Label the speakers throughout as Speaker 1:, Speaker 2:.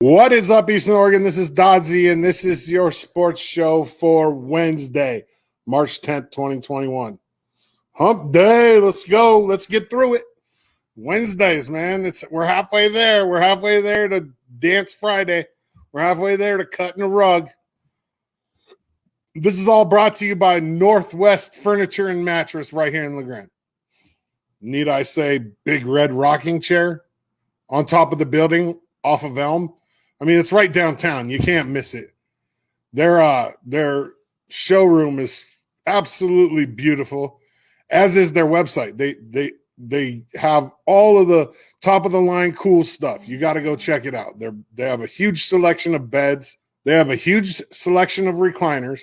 Speaker 1: What is up, Eastern Oregon? This is Dodzy, and this is your sports show for Wednesday, March 10th, 2021. Hump day. Let's go. Let's get through it. Wednesdays, man. We're halfway there. We're halfway there to Dance Friday. We're halfway there to cutting a rug. This is all brought to you by Northwest Furniture and Mattress right here in LeGrand. Need I say big red rocking chair on top of the building off of Elm? I mean, it's right downtown. You can't miss it. Their showroom is absolutely beautiful, as is their website. They have all of the top of the line cool stuff. You got to go check it out. They have a huge selection of beds. They have a huge selection of recliners.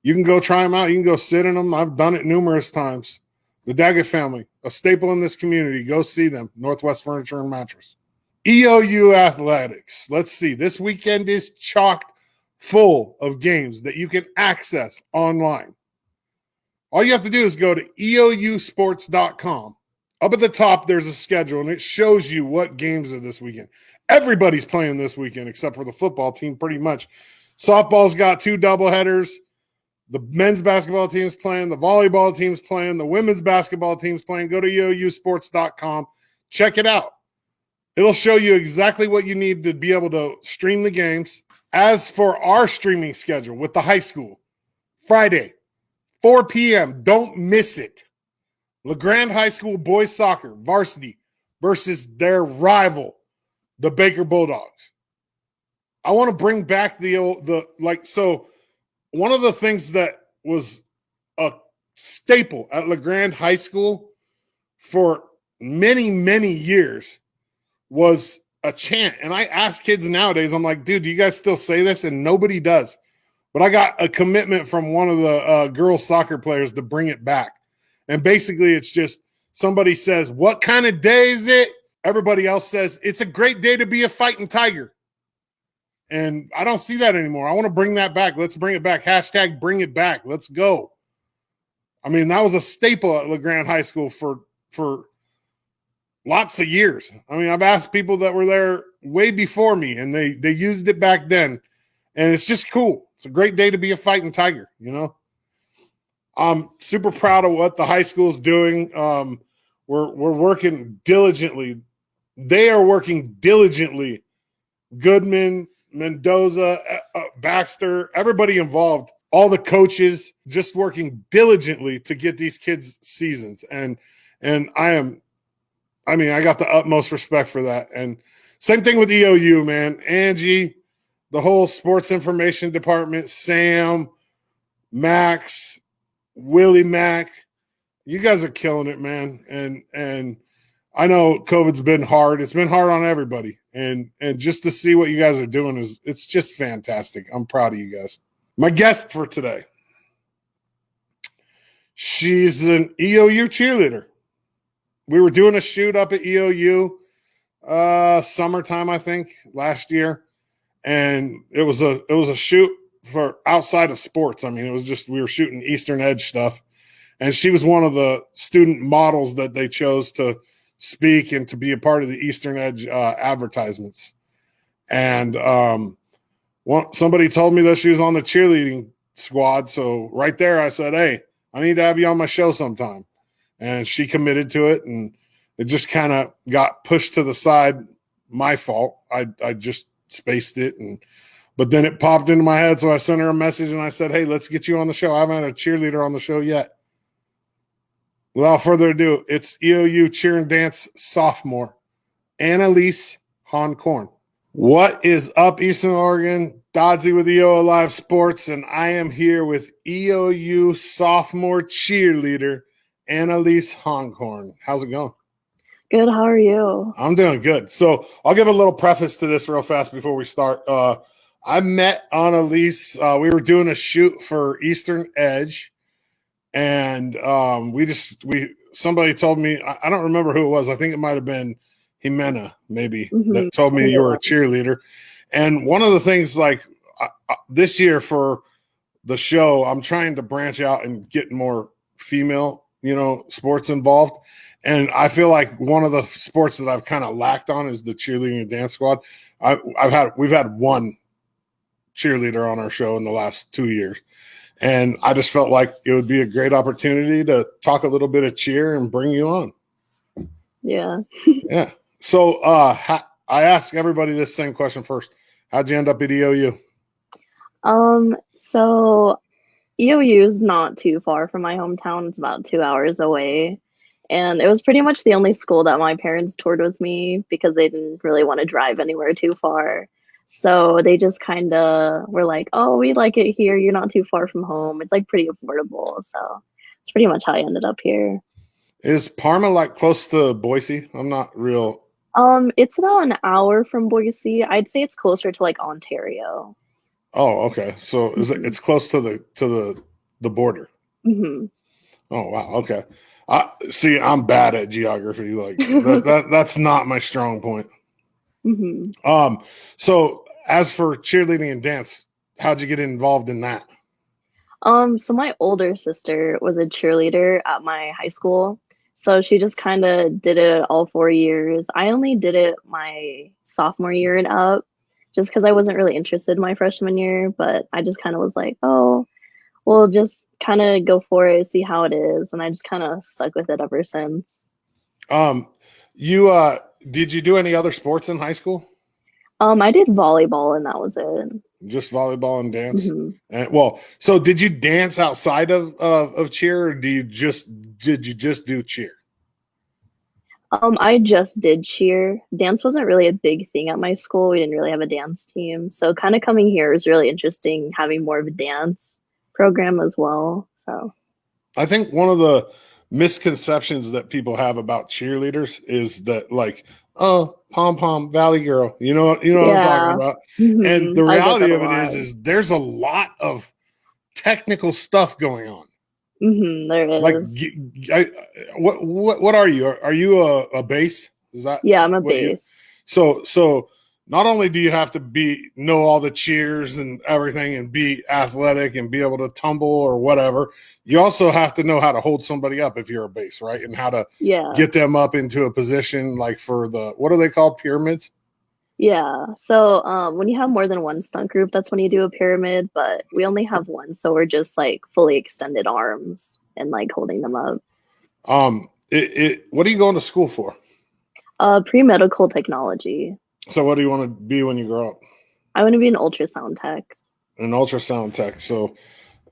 Speaker 1: You can go try them out. You can go sit in them. I've done it numerous times. The Daggett family, a staple in this community. Go see them. Northwest Furniture and Mattress. EOU Athletics. Let's see. This weekend is chocked full of games that you can access online. All you have to do is go to EOUsports.com. Up at the top, there's a schedule, and it shows you what games are this weekend. Everybody's playing this weekend except for the football team, pretty much. Softball's got 2 doubleheaders. The men's basketball team's playing. The volleyball team's playing. The women's basketball team's playing. Go to EOUsports.com. Check it out. It'll show you exactly what you need to be able to stream the games. As for our streaming schedule with the high school, Friday, 4 p.m., don't miss it. LeGrand High School boys soccer varsity versus their rival, the Baker Bulldogs. I want to bring back so one of the things that was a staple at LeGrand High School for many, many years was a chant. And I ask kids nowadays, I'm like, dude, do you guys still say this? And nobody does. But I got a commitment from one of the girls soccer players to bring it back. And basically it's just somebody says, what kind of day is it? Everybody else says, it's a great day to be a fighting tiger. And I don't see that anymore. I want to bring that back. Let's bring it back. Hashtag bring it back. Let's go. I mean, that was a staple at LeGrand High School for lots of years. I mean, I've asked people that were there way before me, and they used it back then. And it's just cool. It's a great day to be a fighting tiger, you know? I'm super proud of what the high school is doing. We're working diligently. They are working diligently. Goodman, Mendoza, Baxter, everybody involved, all the coaches just working diligently to get these kids seasons. And I got the utmost respect for that. And same thing with EOU, man. Angie, the whole sports information department, Sam, Max, Willie Mac, you guys are killing it, man. And I know COVID's been hard. It's been hard on everybody. And just to see what you guys are doing it's just fantastic. I'm proud of you guys. My guest for today, she's an EOU cheerleader. We were doing a shoot up at EOU summertime, I think, last year. And it was a shoot for outside of sports. I mean, it was just we were shooting Eastern Edge stuff. And she was one of the student models that they chose to speak and to be a part of the Eastern Edge advertisements. And somebody told me that she was on the cheerleading squad. So right there, I said, hey, I need to have you on my show sometime. And she committed to it, and it just kind of got pushed to the side. My fault. I just spaced it, but then it popped into my head, so I sent her a message, and I said, hey, let's get you on the show. I haven't had a cheerleader on the show yet. Without further ado, it's EOU Cheer and Dance sophomore, Annalise Khorn. What is up, Eastern Oregon? Dodzy with EOAlive Sports, and I am here with EOU sophomore cheerleader, Annalise Khorn. How's it going?
Speaker 2: Good. How are you?
Speaker 1: I'm doing good. So I'll give a little preface to this real fast before we start. I met Annalise. We were doing a shoot for Eastern Edge, and somebody told me, I don't remember who it was. I think it might have been Jimena, maybe, that told me you were a cheerleader. And one of the things, like this year for the show, I'm trying to branch out and get more female, sports involved. And I feel like one of the sports that I've kind of lacked on is the cheerleading and dance squad. We've had one cheerleader on our show in the last 2 years. And I just felt like it would be a great opportunity to talk a little bit of cheer and bring you on.
Speaker 2: Yeah.
Speaker 1: Yeah. So I ask everybody this same question first. How'd you end up at EOU?
Speaker 2: So EOU is not too far from my hometown. It's about 2 hours away. And it was pretty much the only school that my parents toured with me because they didn't really want to drive anywhere too far. So they just kind of were like, oh, we like it here. You're not too far from home. It's like pretty affordable. So it's pretty much how I ended up here.
Speaker 1: Is Parma like close to Boise? I'm not real.
Speaker 2: It's about an hour from Boise. I'd say it's closer to like Ontario.
Speaker 1: Oh, okay. So it's close to the border.
Speaker 2: Mm-hmm.
Speaker 1: Oh, wow. Okay. See, I'm bad at geography. Like that's not my strong point.
Speaker 2: Mm-hmm.
Speaker 1: So as for cheerleading and dance, how'd you get involved in that?
Speaker 2: So my older sister was a cheerleader at my high school. So she just kind of did it all 4 years. I only did it my sophomore year and up, just because I wasn't really interested my freshman year, but I just kind of was like, oh, we'll just kind of go for it, see how it is. And I just kind of stuck with it ever since.
Speaker 1: You did you do any other sports in high school?
Speaker 2: I did volleyball and that was it.
Speaker 1: Just volleyball and dance?
Speaker 2: Mm-hmm.
Speaker 1: And, so did you dance outside of cheer, or did you just do cheer?
Speaker 2: I just did cheer. Dance wasn't really a big thing at my school. We didn't really have a dance team. So kind of coming here was really interesting, having more of a dance program as well. So
Speaker 1: I think one of the misconceptions that people have about cheerleaders is that, like, oh, pom pom valley girl, you know what I'm talking about.
Speaker 2: Mm-hmm.
Speaker 1: And the reality of it is there's a lot of technical stuff going on.
Speaker 2: Mm-hmm, there
Speaker 1: Like,
Speaker 2: is.
Speaker 1: what are you? Are you a bass? Is that?
Speaker 2: Yeah, I'm a bass.
Speaker 1: So not only do you have to know all the cheers and everything and be athletic and be able to tumble or whatever, you also have to know how to hold somebody up if you're a bass, right? And how to get them up into a position, like for what are they called? Pyramids?
Speaker 2: Yeah. So when you have more than one stunt group, that's when you do a pyramid, but we only have one, so we're just like fully extended arms and like holding them up.
Speaker 1: What are you going to school for?
Speaker 2: Pre-medical technology.
Speaker 1: So what do you want to be when you grow up?
Speaker 2: I want to be an ultrasound tech.
Speaker 1: An ultrasound tech. So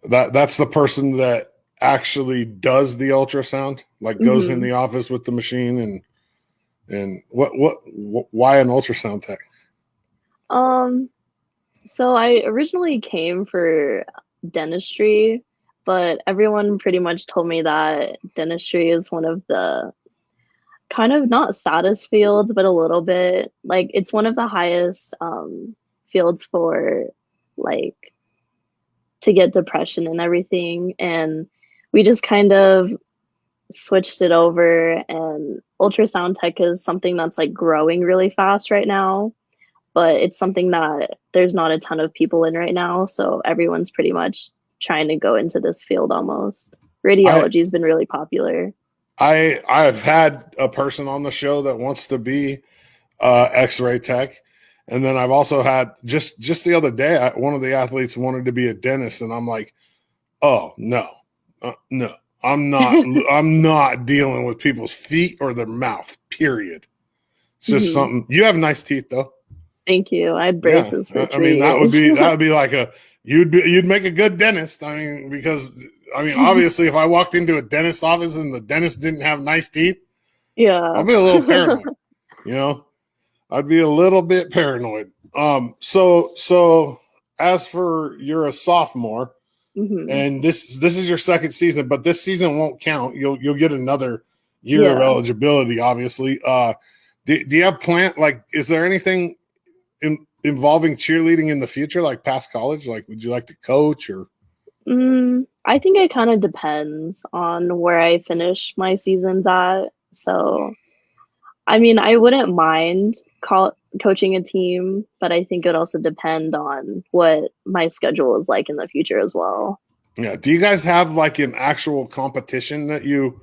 Speaker 1: that's the person that actually does the ultrasound, like goes in the office with the machine and why an ultrasound tech?
Speaker 2: So I originally came for dentistry, but everyone pretty much told me that dentistry is one of the kind of not saddest fields, but a little bit. Like it's one of the highest fields for like to get depression and everything. And we just kind of switched it over, and ultrasound tech is something that's like growing really fast right now, but it's something that there's not a ton of people in right now, so everyone's pretty much trying to go into this field. Almost radiology has been really popular.
Speaker 1: I've had a person on the show that wants to be x-ray tech, and then I've also had just the other day one of the athletes wanted to be a dentist, and I'm like, oh no, I'm not dealing with people's feet or their mouth, period. It's just something. You have nice teeth though.
Speaker 2: Thank you. I had braces for 3 years.
Speaker 1: I mean, that would be like you'd make a good dentist. I mean, because obviously if I walked into a dentist office and the dentist didn't have nice teeth, I'd be a little paranoid. I'd be a little bit paranoid. So as for you're a sophomore, and this is your second season, but this season won't count. You'll get another year of eligibility, obviously. Do you have is there anything involving cheerleading in the future, like past college? Like, would you like to coach or?
Speaker 2: I think it kind of depends on where I finish my seasons at. So, I mean, I wouldn't mind coaching a team, but I think it also depend on what my schedule is like in the future as well.
Speaker 1: Yeah. Do you guys have like an actual competition that you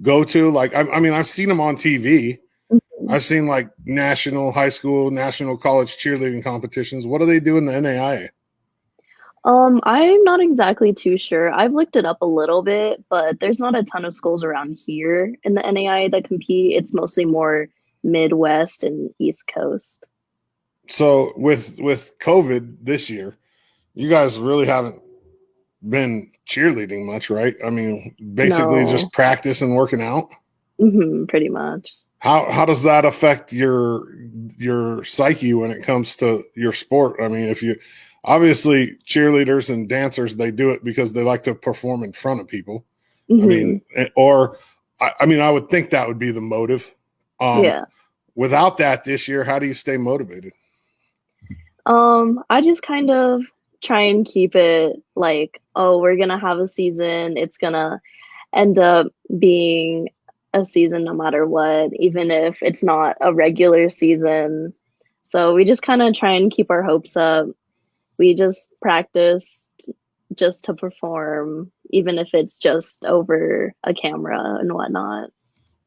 Speaker 1: go to? Like, I mean, I've seen them on TV.
Speaker 2: Mhm.
Speaker 1: I've seen like national high school, national college cheerleading competitions. What do they do in the NAIA?
Speaker 2: I'm not exactly too sure. I've looked it up a little bit, but there's not a ton of schools around here in the NAI that compete. It's mostly more Midwest and East Coast.
Speaker 1: So with COVID this year, you guys really haven't been cheerleading much, right? I mean, basically just
Speaker 2: No,
Speaker 1: practice and working out.
Speaker 2: pretty much.
Speaker 1: How does that affect your psyche when it comes to your sport? I mean, if you obviously cheerleaders and dancers, they do it because they like to perform in front of people. I
Speaker 2: Hmm.
Speaker 1: mean, or I mean, I would think that would be the motive. Um,
Speaker 2: Yeah.
Speaker 1: Without that this year, how do you stay motivated?
Speaker 2: I just kind of try and keep it like, oh, we're gonna have a season. It's gonna end up being a season no matter what, even if it's not a regular season. So we just kind of try and keep our hopes up. We just practice just to perform, even if it's just over a camera and whatnot.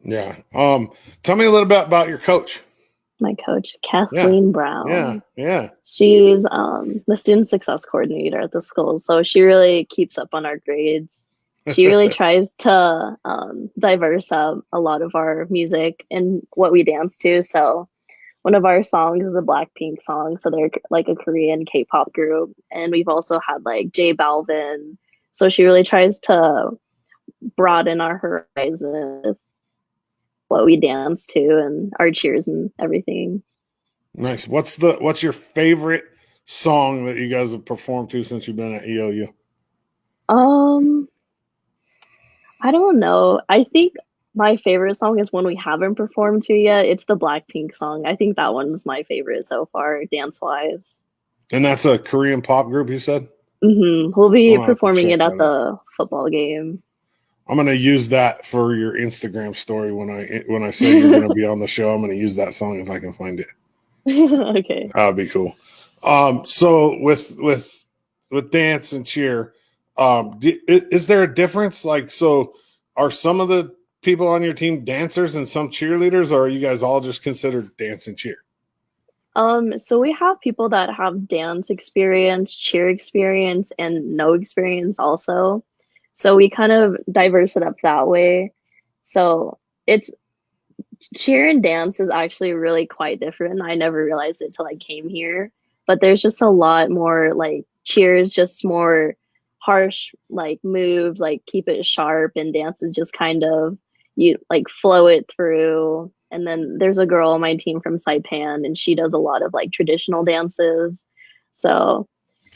Speaker 1: Yeah. Tell me a little bit about your coach.
Speaker 2: My coach,
Speaker 1: Yeah.
Speaker 2: Kathleen
Speaker 1: Yeah.
Speaker 2: Brown.
Speaker 1: Yeah.
Speaker 2: She's the student success coordinator at the school, so she really keeps up on our grades. She really tries to diverse up a lot of our music and what we dance to. So one of our songs is a Blackpink song, so they're like a Korean K-pop group, and we've also had like J Balvin. So she really tries to broaden our horizon with what we dance to and our cheers and everything.
Speaker 1: Nice. What's your favorite song that you guys have performed to since you've been at EOU?
Speaker 2: Um, I don't know. I think my favorite song is one we haven't performed to yet. It's the Blackpink song. I think that one's my favorite so far, dance wise.
Speaker 1: And that's a Korean pop group, you said?
Speaker 2: We'll
Speaker 1: I'm
Speaker 2: be
Speaker 1: gonna have to
Speaker 2: performing
Speaker 1: check
Speaker 2: it at
Speaker 1: that out.
Speaker 2: the football game.
Speaker 1: I'm gonna use that for your Instagram story when I say you're gonna be on the show. I'm gonna use that song if I can find it.
Speaker 2: Okay.
Speaker 1: That'd be cool. So with dance and cheer, is there a difference? Like, so are some of the people on your team dancers and some cheerleaders, or are you guys all just considered dance and cheer?
Speaker 2: So we have people that have dance experience, cheer experience, and no experience also. So we kind of diverse it up that way. So it's cheer and dance is actually really quite different. I never realized it till I came here, but there's just a lot more like cheer is just more harsh like moves, like keep it sharp, and dance is just kind of you like flow it through. And then there's a girl on my team from Saipan, and she does a lot of like traditional dances. So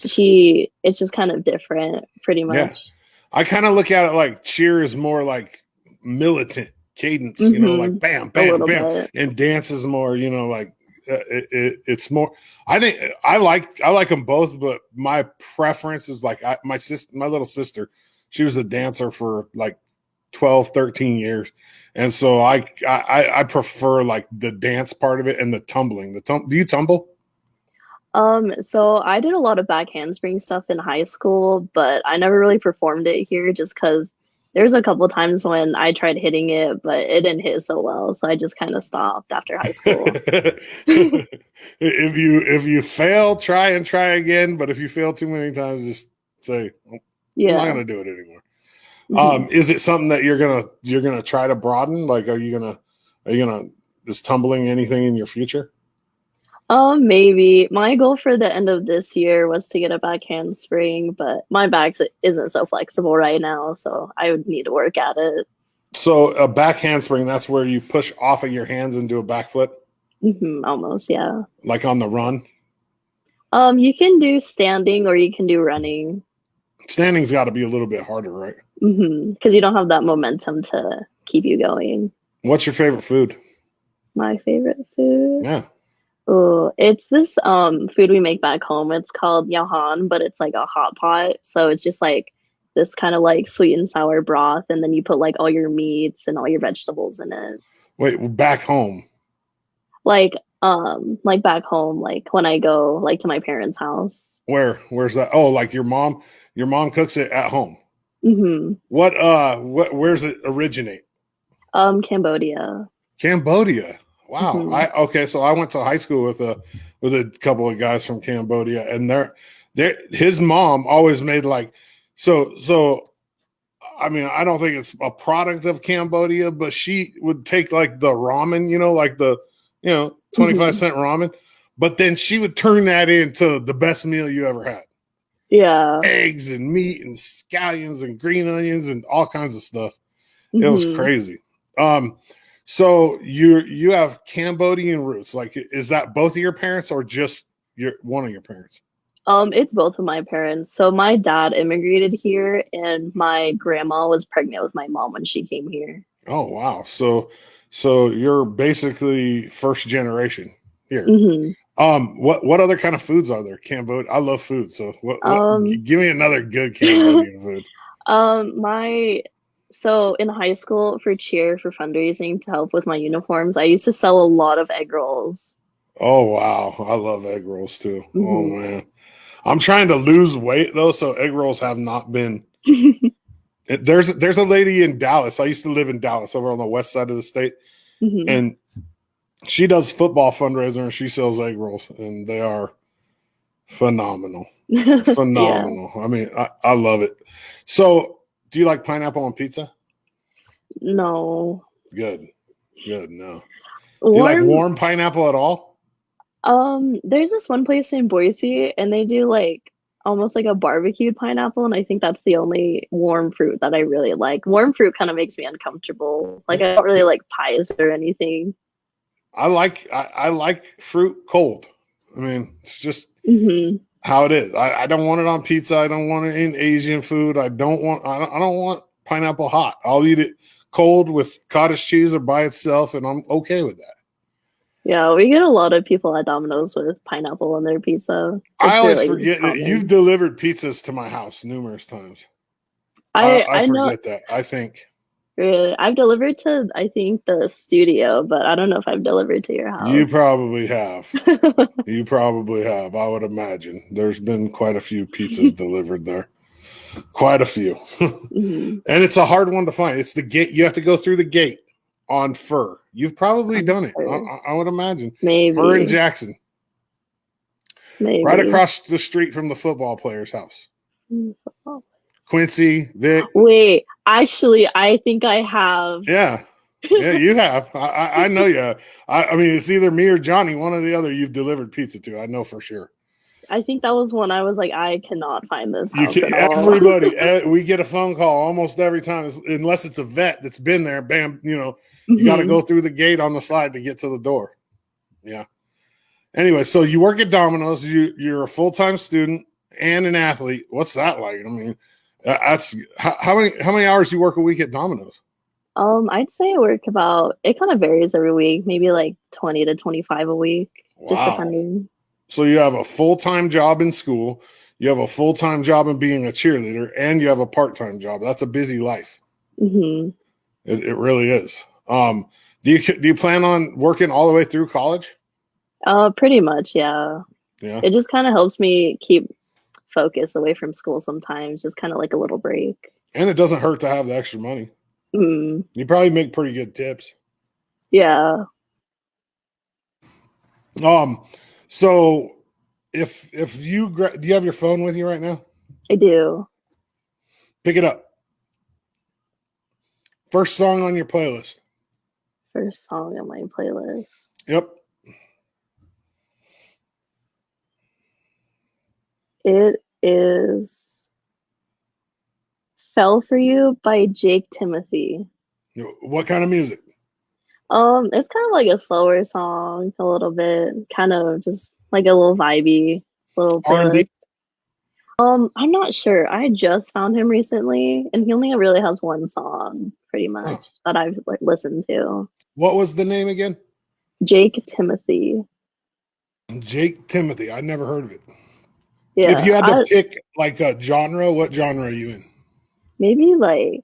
Speaker 2: it's just kind of different, pretty
Speaker 1: Yeah.
Speaker 2: much.
Speaker 1: I kind of look at it like cheer is more like militant cadence, like bam,
Speaker 2: A
Speaker 1: bam,
Speaker 2: little
Speaker 1: bam,
Speaker 2: bit.
Speaker 1: and dance is more, like it's more. I think I like them both, but my preference is like my little sister, she was a dancer for like 12, 13 years, and so I prefer like the dance part of it and the tumbling. Do you tumble?
Speaker 2: So I did a lot of back handspring stuff in high school, but I never really performed it here just because there's a couple times when I tried hitting it, but it didn't hit so well, so I just kind of stopped after high school.
Speaker 1: If you fail, try and try again. But if you fail too many times, just say, I'm not
Speaker 2: Yeah.
Speaker 1: going to do it anymore.
Speaker 2: hmm
Speaker 1: Is it something that you're gonna try to broaden? Like, are you gonna is tumbling anything in your future?
Speaker 2: Maybe my goal for the end of this year was to get a back handspring, but my back isn't so flexible right now, so I would need to work at it.
Speaker 1: So a back handspring, that's where you push off of your hands and do a backflip,
Speaker 2: Almost, yeah.
Speaker 1: like on the run.
Speaker 2: You can do standing or you can do running.
Speaker 1: Standing's got to be a little bit harder, right?
Speaker 2: Because you don't have that momentum to keep you going.
Speaker 1: What's your favorite food?
Speaker 2: My favorite food.
Speaker 1: Yeah.
Speaker 2: Oh, it's this food we make back home. It's called yahan, but it's like a hot pot. So it's just like this kind of like sweet and sour broth, and then you put like all your meats and all your vegetables in it.
Speaker 1: Wait, back home.
Speaker 2: Like back home, like when I go like to my parents' house.
Speaker 1: Where's that? Oh, like your mom cooks it at home.
Speaker 2: hmm
Speaker 1: Where's it originate?
Speaker 2: Cambodia.
Speaker 1: Cambodia. Wow.
Speaker 2: Hmm.
Speaker 1: Okay, so I went to high school with a couple of guys from Cambodia, and his mom always made like so. I mean, I don't think it's a product of Cambodia, but she would take like the ramen, like the 25
Speaker 2: Hmm.
Speaker 1: cent ramen, but then she would turn that into the best meal you ever had.
Speaker 2: Yeah.
Speaker 1: Eggs and meat and scallions and green onions and all kinds of stuff. It was
Speaker 2: Hmm.
Speaker 1: crazy. So you have Cambodian roots. Like, is that both of your parents or just one of your parents?
Speaker 2: It's both of my parents. So my dad immigrated here, and my grandma was pregnant with my mom when she came here.
Speaker 1: Oh wow. So you're basically first generation here.
Speaker 2: Hmm.
Speaker 1: What other kind of foods are there? Cambodia. I love food. So what
Speaker 2: Um,
Speaker 1: give me another good Cambodian food.
Speaker 2: my so in high school for cheer for fundraising to help with my uniforms, I used to sell a lot of egg rolls.
Speaker 1: Oh wow. I love egg rolls too. Oh
Speaker 2: Hmm.
Speaker 1: man. I'm trying to lose weight though, so egg rolls have not been. There's a lady in Dallas. I used to live in Dallas over on the west side of the state,
Speaker 2: Hmm.
Speaker 1: and she does football fundraiser and she sells egg rolls, and they are phenomenal.
Speaker 2: Yeah.
Speaker 1: Phenomenal. I mean, I love it. So, do you like pineapple on pizza?
Speaker 2: No.
Speaker 1: Good. Good. No. Do you like
Speaker 2: Warm.
Speaker 1: warm pineapple at all?
Speaker 2: There's this one place in Boise, and they do like almost like a barbecued pineapple, and I think that's the only warm fruit that I really like. Warm fruit kind of makes me uncomfortable. Like I don't really like pies or anything.
Speaker 1: I like fruit cold. I mean, it's just
Speaker 2: Hmm.
Speaker 1: how it is. I don't want it on pizza. I don't want it in Asian food. I don't want pineapple hot. I'll eat it cold with cottage cheese or by itself, and I'm okay with that.
Speaker 2: Yeah, we get a lot of people at Domino's with pineapple on their pizza.
Speaker 1: I
Speaker 2: It's
Speaker 1: always
Speaker 2: really
Speaker 1: forget that you've
Speaker 2: common.
Speaker 1: delivered pizzas to my house numerous times. I
Speaker 2: I know.
Speaker 1: forget that. I think
Speaker 2: Really, I've delivered to I think the studio, but I don't know if I've delivered to your
Speaker 1: you
Speaker 2: house.
Speaker 1: probably have. You probably have. I would imagine there's been quite a few pizzas delivered there. Quite a few.
Speaker 2: Mhm.
Speaker 1: And it's a hard one to find. It's the gate. You have to go through the gate on Fur. You've probably done it.
Speaker 2: Sure.
Speaker 1: I would imagine. Fur in
Speaker 2: Maybe,
Speaker 1: Jackson, right
Speaker 2: maybe.
Speaker 1: across the street from the football player's house. Quincy, Vic.
Speaker 2: Wait, actually, I think I have.
Speaker 1: Yeah. Yeah, you have. I know you have. I mean, it's either me or Johnny, one or the other you've delivered pizza to. I know for sure.
Speaker 2: I think that was when I was like, I cannot find this
Speaker 1: You
Speaker 2: house
Speaker 1: can,
Speaker 2: at all.
Speaker 1: everybody, we get a phone call almost every time, unless it's a vet that's been there. Bam, you got to
Speaker 2: Hmm.
Speaker 1: go through the gate on the side to get to the door. Yeah. Anyway, so you work at Domino's. You're a full time student and an athlete. What's that like? I mean, that's how many hours do you work a week at Domino's?
Speaker 2: I'd say I work about, it kind of varies every week, maybe like 20 to 25 a week, just
Speaker 1: Wow.
Speaker 2: depending.
Speaker 1: So you have a full time job in school, you have a full time job in being a cheerleader, and you have a part time job. That's a busy life.
Speaker 2: Hmm.
Speaker 1: It really is. Do you plan on working all the way through college?
Speaker 2: Pretty much, yeah.
Speaker 1: Yeah.
Speaker 2: It just kind of helps me keep focus away from school sometimes, just kind of like a little break.
Speaker 1: And it doesn't hurt to have the extra money.
Speaker 2: Mm,
Speaker 1: You probably make pretty good tips.
Speaker 2: yeah,
Speaker 1: Um, so if do you have your phone with you right now?
Speaker 2: I do.
Speaker 1: Pick it up. First song on your playlist.
Speaker 2: First song on my playlist.
Speaker 1: Yep.
Speaker 2: It is Fell for You by Jake Timothy.
Speaker 1: What kind of music?
Speaker 2: It's kind of like a slower song, a little bit, kind of just like a little vibey little
Speaker 1: R&B?
Speaker 2: playlist. I'm not sure. I just found him recently, and he only really has one song, pretty
Speaker 1: Huh.
Speaker 2: much, that I've like listened to.
Speaker 1: What was the name again?
Speaker 2: Jake Timothy.
Speaker 1: Jake Timothy. I never heard of it. If
Speaker 2: Yeah,
Speaker 1: you had to
Speaker 2: I
Speaker 1: pick like a genre, what genre are you in?
Speaker 2: maybe like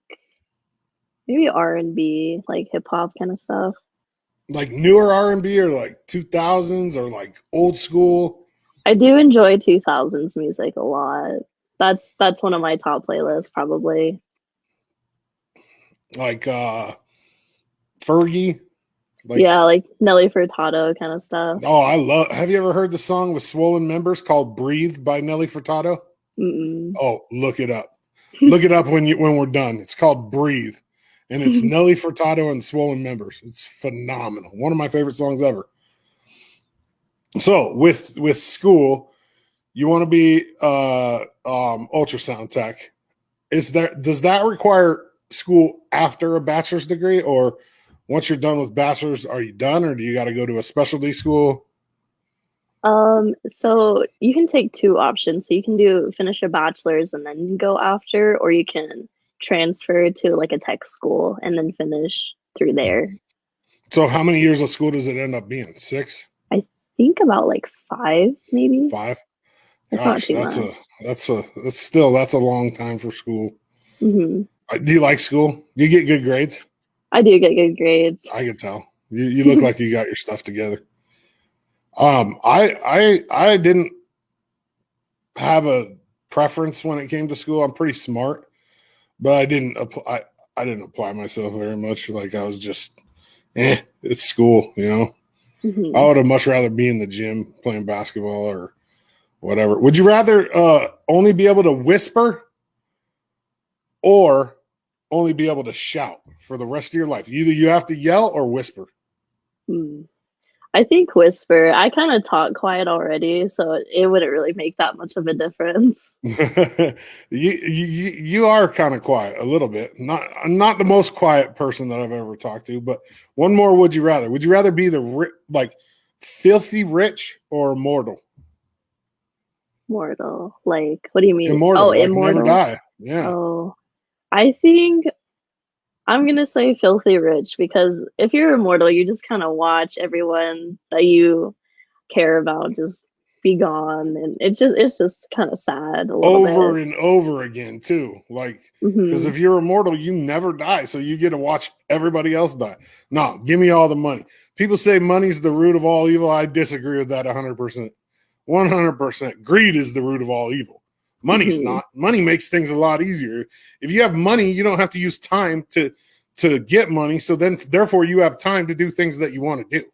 Speaker 2: maybe R&B, like hip hop kind of stuff.
Speaker 1: Like newer R&B or like 2000s or like old school?
Speaker 2: I do enjoy 2000s music a lot. That's one of my top playlists probably.
Speaker 1: Like Fergie. Like,
Speaker 2: yeah, like Nelly Furtado kind of stuff.
Speaker 1: have you ever heard the song with swollen members called Breathe by Nelly Furtado?
Speaker 2: Mm-mm.
Speaker 1: Oh, look it up. Look it up when we're done. It's called Breathe. And it's Nelly Furtado and Swollen Members. It's phenomenal. One of my favorite songs ever. So with school, you want to be ultrasound tech. Does that require school after a bachelor's degree, or once you're done with bachelor's, are you done, or do you got to go to a specialty school?
Speaker 2: So you can take two options. So you can finish a bachelor's and then go after, or you can transfer to like a tech school and then finish through there.
Speaker 1: So how many years of school does it end up being? 6?
Speaker 2: I think about like 5, maybe.
Speaker 1: 5?
Speaker 2: It's
Speaker 1: Gosh,
Speaker 2: not too much.
Speaker 1: That's a long time for school.
Speaker 2: Mm-hmm.
Speaker 1: Do you like school? You get good grades?
Speaker 2: I do get good grades.
Speaker 1: I can tell. You look like you got your stuff together. I didn't have a preference when it came to school. I'm pretty smart, but I didn't apply myself very much. Like I was just, it's school, you know.
Speaker 2: Mm-hmm.
Speaker 1: I would have much rather be in the gym playing basketball or whatever. Would you rather only be able to whisper or only be able to shout for the rest of your life? Either you have to yell or whisper.
Speaker 2: I think whisper. I kind of talk quiet already, so it wouldn't really make that much of a difference.
Speaker 1: you are kind of quiet a little bit. Not the most quiet person that I've ever talked to, but one more. Would you rather? Would you rather be like filthy rich or immortal?
Speaker 2: Mortal. Like, what do you mean?
Speaker 1: Immortal.
Speaker 2: Oh,
Speaker 1: like
Speaker 2: immortal.
Speaker 1: Never die. Yeah.
Speaker 2: Oh, I think I'm gonna say filthy rich, because if you're immortal, you just kind of watch everyone that you care about just be gone, and it's just kind of sad a little
Speaker 1: Over
Speaker 2: bit.
Speaker 1: and over again too. Like, because
Speaker 2: Mm-hmm.
Speaker 1: if you're immortal, you never die, so you get to watch everybody else die. No, give me all the money. People say money's the root of all evil. I disagree with that 100%. 100%. Greed is the root of all evil. Money's not. Money makes things a lot easier. If you have money, you don't have to use time to get money. So then, therefore, you have time to do things that you want to do.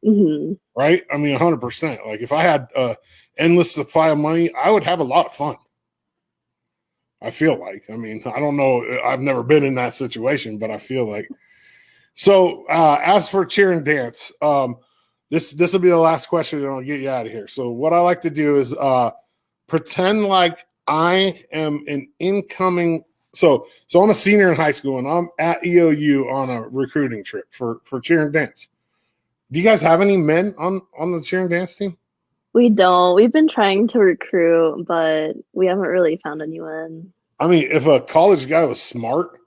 Speaker 2: Mm-hmm.
Speaker 1: Right? I mean, 100%. Like if I had an endless supply of money, I would have a lot of fun. I feel like. I mean, I don't know. I've never been in that situation, but I feel like. So as for cheer and dance, this will be the last question and I'll get you out of here. So what I like to do is pretend like I am an incoming. So I'm a senior in high school and I'm at EOU on a recruiting trip for cheer and dance. Do you guys have any men on the cheer and dance team?
Speaker 2: We don't. We've been trying to recruit, but we haven't really found anyone.
Speaker 1: I mean, if a college guy was smart,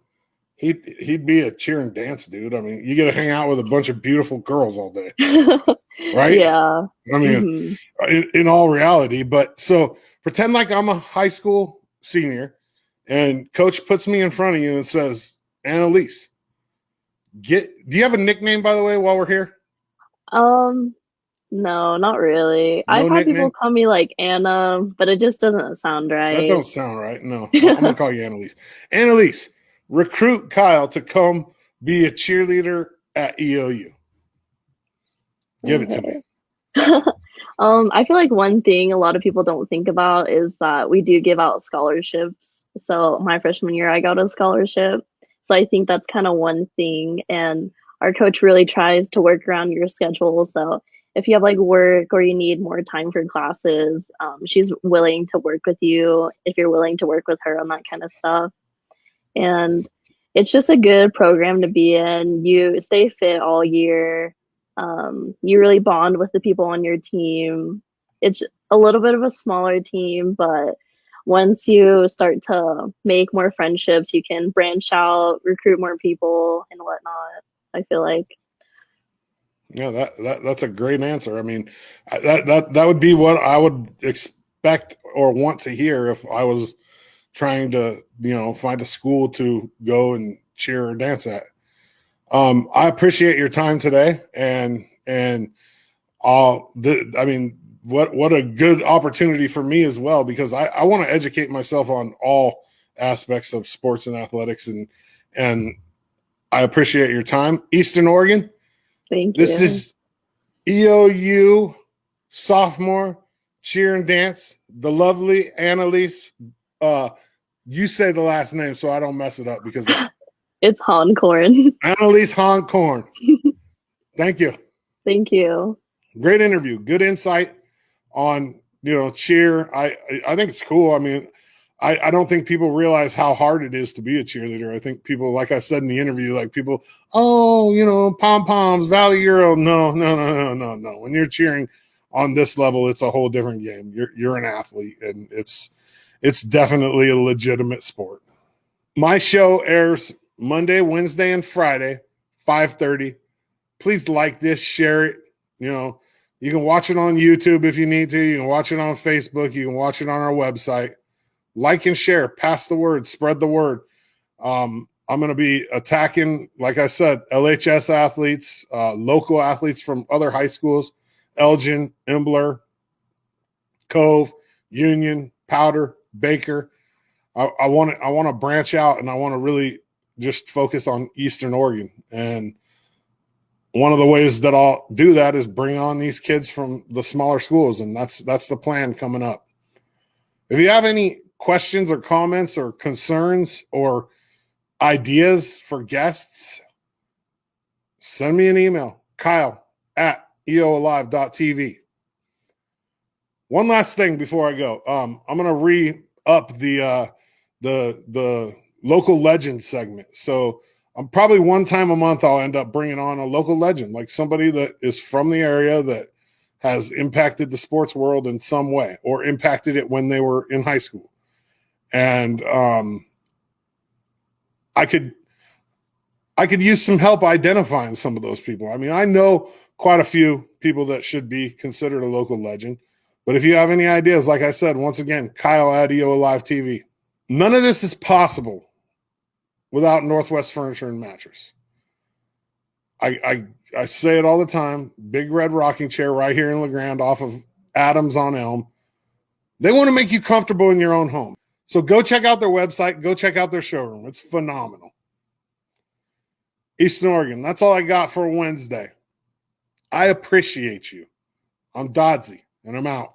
Speaker 1: he'd be a cheer and dance dude. I mean, you get to hang out with a bunch of beautiful girls all day, right?
Speaker 2: Yeah.
Speaker 1: I mean, in all reality, but so pretend like I'm a high school senior and coach puts me in front of you and says, Annalise, do you have a nickname, by the way, while we're here?
Speaker 2: No, not really.
Speaker 1: No
Speaker 2: I've had
Speaker 1: nickname?
Speaker 2: people call me like Anna, but it just doesn't sound right.
Speaker 1: That don't sound right. No, I'm going to call you Annalise. Annalise, recruit Kyle to come be a cheerleader at EOU. Give it to me.
Speaker 2: I feel like one thing a lot of people don't think about is that we do give out scholarships. So my freshman year, I got a scholarship. So I think that's kind of one thing. And our coach really tries to work around your schedule. So if you have like work or you need more time for classes, she's willing to work with you if you're willing to work with her on that kind of stuff. And it's just a good program to be in. You stay fit all year. You really bond with the people on your team. It's a little bit of a smaller team, but once you start to make more friendships, you can branch out, recruit more people and whatnot, I feel like.
Speaker 1: Yeah, that's a great answer. I mean, that would be what I would expect or want to hear if I was trying to, find a school to go and cheer or dance at. I appreciate your time today, and what a good opportunity for me as well, because I want to educate myself on all aspects of sports and athletics, and I appreciate your time. Eastern Oregon.
Speaker 2: Thank you.
Speaker 1: This is EOU sophomore cheer and dance. The lovely Annalise. You say the last name so I don't mess it up because
Speaker 2: it's Khorn.
Speaker 1: Annalise Khorn. Thank you.
Speaker 2: Thank you.
Speaker 1: Great interview. Good insight on, cheer. I think it's cool. I mean, I don't think people realize how hard it is to be a cheerleader. I think people, like I said in the interview, like people, pom-poms, Valley Euro. No. When you're cheering on this level, it's a whole different game. You're an athlete, and it's definitely a legitimate sport. My show airs Monday, Wednesday, and Friday, 5:30. Please like this, share it. You can watch it on YouTube if you need to. You can watch it on Facebook. You can watch it on our website. Like and share, pass the word, spread the word. I'm going to be attacking, like I said, LHS athletes, local athletes from other high schools, Elgin, Embler, Cove, Union, Powder, Baker. I want to branch out, and I want to really just focus on Eastern Oregon. And one of the ways that I'll do that is bring on these kids from the smaller schools, and that's the plan coming up. If you have any questions or comments or concerns or ideas for guests, send me an email, kyle@eoalive.tv. One last thing before I go. I'm going to re-up the local legend segment. So I'm probably one time a month I'll end up bringing on a local legend, like somebody that is from the area that has impacted the sports world in some way or impacted it when they were in high school. And I could use some help identifying some of those people. I mean, I know quite a few people that should be considered a local legend. But if you have any ideas, like I said, once again, Kyle@EOAlive TV. None of this is possible without Northwest Furniture and Mattress. I say it all the time. Big red rocking chair right here in LeGrand off of Adams on Elm. They want to make you comfortable in your own home. So go check out their website. Go check out their showroom. It's phenomenal. Eastern Oregon, that's all I got for Wednesday. I appreciate you. I'm Dodsey, and I'm out.